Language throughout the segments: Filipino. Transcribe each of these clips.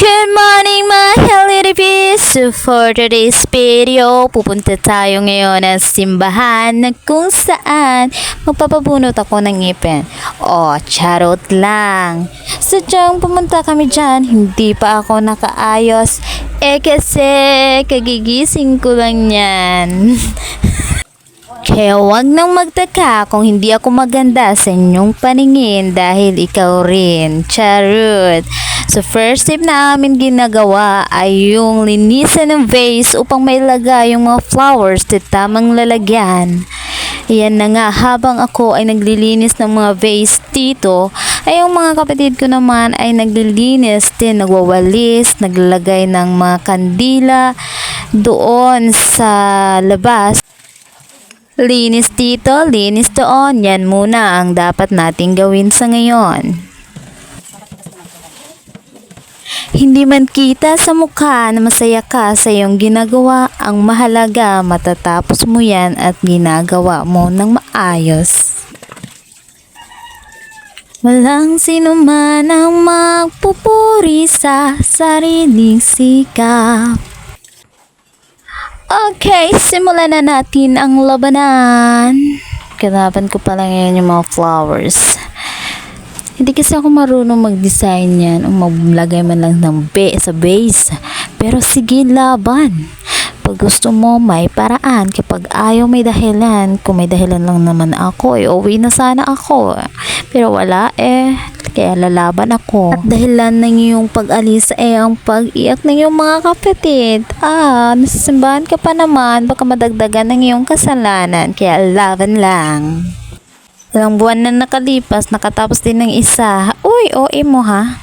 Good morning mga little bees! So for today's video, pupunta tayo ngayon ng simbahan na kung saan magpapabunot ako ng ngipin. Oh, charot lang! Sadyang pumunta kami dyan, hindi pa ako nakaayos. Kasi kagigising ko lang yan. Kaya wag nang magtaka kung hindi ako maganda sa inyong paningin dahil ikaw rin. Charot! So first tip na amin ginagawa ay yung linisan ng vase upang may lagay yung mga flowers sa tamang lalagyan. Yan na nga, habang ako ay naglilinis ng mga vase dito, ay yung mga kapatid ko naman ay naglilinis din, nagwawalis, naglalagay ng mga kandila doon sa labas. Linis dito, linis doon. Yan muna ang dapat nating gawin sa ngayon. Hindi man kita sa mukha na masaya ka sa iyong ginagawa, ang mahalaga matatapos mo yan at ginagawa mo ng maayos. Walang sino man ang magpupuri sa sariling sikap. Okay, simulan na natin ang labanan. Kalaban ko pala ngayon yung mga flowers. Hindi kasi ako marunong mag-design yan o maglagay man lang ng sa base. Pero sige, laban. Pag gusto mo, may paraan. Kapag ayaw, may dahilan. Kung may dahilan lang naman ako, uwi na sana ako. Pero wala kaya lalaban ako. At dahilan ng iyong pag-alis ang pag-iyak ng iyong mga kapatid. Nasisimbahan ka pa naman, baka madagdagan ng iyong kasalanan. Kaya laban lang. Ilang buwan na nakalipas, nakatapos din ng isa. Uy, OA mo ha?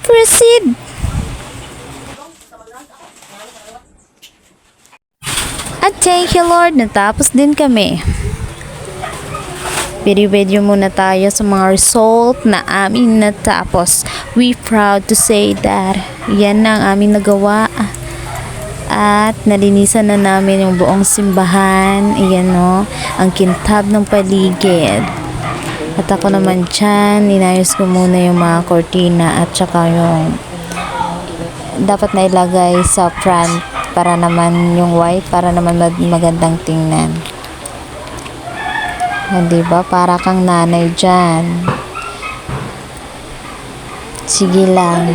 Proceed! At thank you Lord, natapos din kami. Video muna tayo sa mga result na amin natapos. We proud to say that yan na ang aming nagawa. At nalinisan na namin yung buong simbahan. Ayan o, ang kintab ng paligid. At ako naman dyan, inayos ko muna yung mga kortina at saka yung dapat na ilagay sa front para naman yung white, para naman magandang tingnan. Diba? Para kang nanay dyan. Sige lang.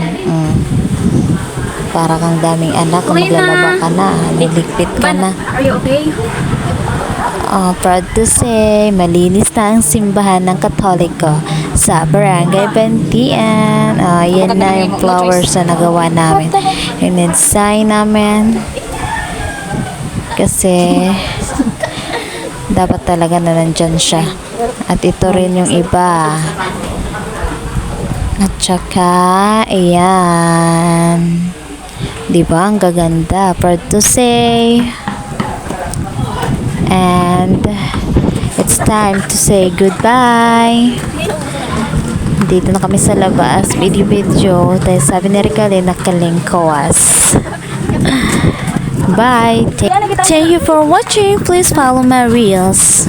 Para kang daming anak. Kung maglalaba ka na, niligpit ka na. Are you okay? Proud to say, malinis na ang simbahan ng Katoliko sa Barangay Bantian. Yan na yung flowers na nagawa namin. Yung design namin. Kasi dapat talaga na nandyan siya. At ito rin yung iba. At saka, ayan. Diba? Ang gaganda. Proud to say. And it's time to say goodbye. Dito na kami sa labas. Video. Dahil sabi ni Ricale, nakalingkawas. Bye. Thank you for watching. Please follow my reels.